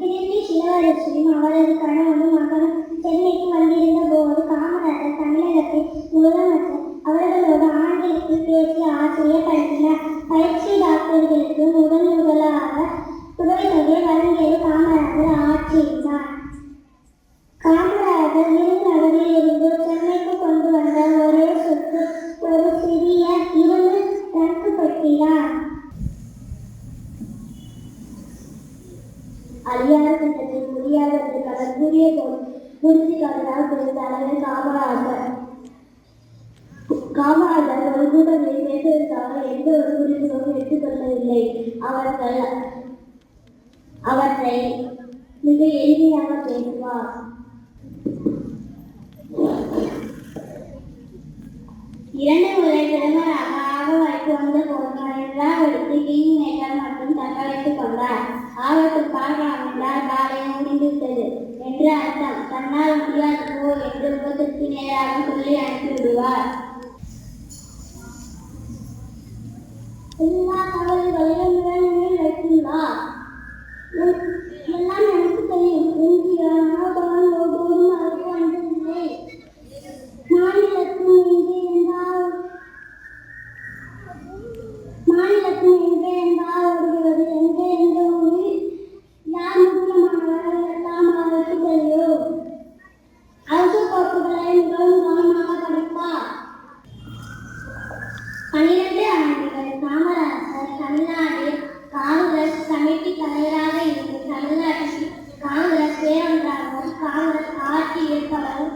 திருச்சி சிலவரசியும் அவரது கணவனும் மகனும் சென்னைக்கு வந்திருந்த போது காமராஜர் தமிழகத்தில் முதலமைச்சர் அவர்களோடு ஆங்கிலத்தில் பேசி ஆசிரியப்படுத்தினார். பயிற்சி டாக்டர்களுக்கு முதலாக உதவித்தொகை வழங்கியது காமராஜர் ஆட்சியில்தான். காமராஜர் விருதுநகரில் இருந்து சென்னைக்கு கொண்டு வந்த ஒரே சொத்து ஒரு சிறிய இரும்பு ரங்கு பெட்டிதான். அழியாத திட்டத்தை முடியாத என்று கடல் கூறிய குறிச்சி கருதால் பிறந்த தலைவர் காமராஜர் ஒரு கூட்டத்தில் பேசுவதற்காக எந்த ஒரு குறிப்புகளும் எடுத்துக்கொள்ளவில்லை. அவற்றை மிக எளிமையாக பேசுவார். இரண்டு முறை பிரதமராக ஆகவாய்க்கு வந்த போது எல்லாவற்று கிங் மேக்கர் மற்றும் தக்கவைத்துக் கொண்டார். ஆபத்து பார்க்கலாம் என்றால் காலையும் முடிந்துவிட்டது என்று அர்த்தம். தன்னால் முடியாது போ என்று முகத்திற்கு நேராக சொல்லி அனுப்பிவிடுவார். எல்லா கவலைகளையும் நிலையில் வைத்துள்ளார். எல்லாம் எனக்கு தெரியும் என்கிறார். ஒவ்வொருவரும் அதற்கு வந்ததில்லை. மாநிலத்தின் எங்கே என்றால் ஓடுகிறது. எங்கே என்ற ஊரில் யார் முக்கியமானவர்கள் எல்லாம் அவருக்கு தெரியும். அரசு கோப்புகளை மிகவும் கவனமாக படிப்பார். 12 ஆண்டுகள் காமராஜர் தமிழ்நாடு காங்கிரஸ் கமிட்டி தலைவராக இருந்து தமிழ்நாட்டில் காங்கிரஸ் வேறொன்றாகவும் காங்கிரஸ் ஆட்சி ஏற்படவும்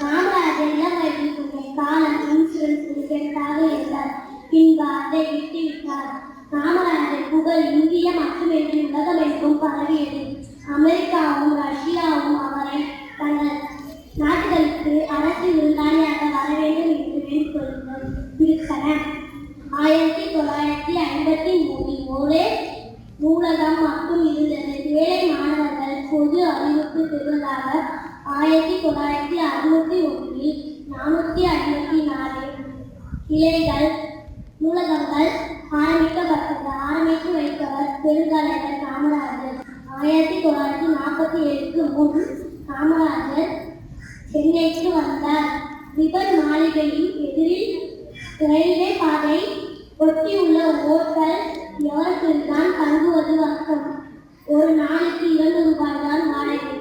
காமராஜர் இளம் வயதில் கொண்ட காலம் இன்சூரன்ஸ் ஏஜென்ட்டாக இருந்தார். பின்பு அதை விட்டுவிட்டார். காமராஜர் புகழ் இந்திய மட்டுமின்றி உலகமெங்கும் பரவியது. அமெரிக்காவும் ரஷ்யாவும் அவரை தங்கள் நாடுகளுக்கு அரசு விருந்தாளியாக வர வேண்டும் என்று வேண்டுகோள்கள் விடுத்தன. 1953 ஒரே நூலகம் மட்டும் இருந்தது. ஏழை மாணவர்கள் பொது அறிவுக்கு பெறுவதாக 1961 454 கிளைகள் நூலகங்கள் ஆரம்பித்து வைத்தவர் பெருந்தலைவர் காமராஜர். 1947 முன் காமராஜர் சென்னைக்கு வந்தார். ரிப்பன் மாளிகையின் எதிரில் ரயில்வே பாதை ஒட்டியுள்ள ஓட்டல் எவருக்குத்தான் தங்குவது வழக்கம். ஒரு நாளைக்கு 2 ரூபாய் தான் வாடகை.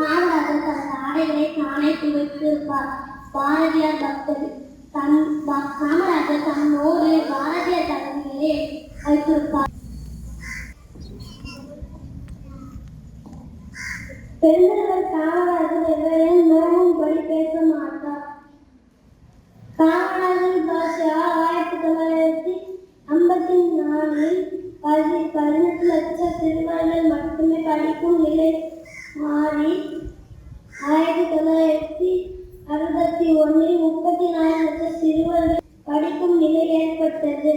காமராஜர் தனது ஆடைகளை தானே துவைத்திருப்பார். பாரதியார் பக்தர். காமராஜர் தன்னோடு பாரதியார் தலைமையிலே வைத்திருப்பார். பெருந்தலைவர் காமராஜர் எவரையும் நோவும்படி பேச மாட்டார். காமராஜர் பாஷையால் 1954 18 லட்சம் சிறுவர்கள் மட்டுமே படிக்கும் நிலை மாறி 1961 34 லட்சம் சிறுவர்கள் படிக்கும் நிலை ஏற்பட்டது.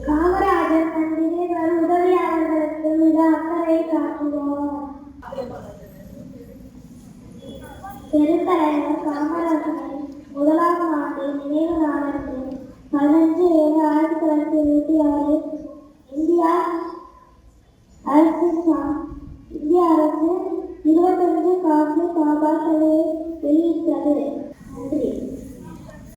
காமராஜர் தன்னிலே வரும் உதவியாளர்களுக்கு மிக அக்கறை காட்டுவார். பெருந்தலைவர் காமராஜரின் 1ஆம் ஆண்டு நினைவு நாளுக்கு 15/7/1926 இந்திய அரசு 25 காசு காபாக்களை வெளியிட்டது. நன்றி.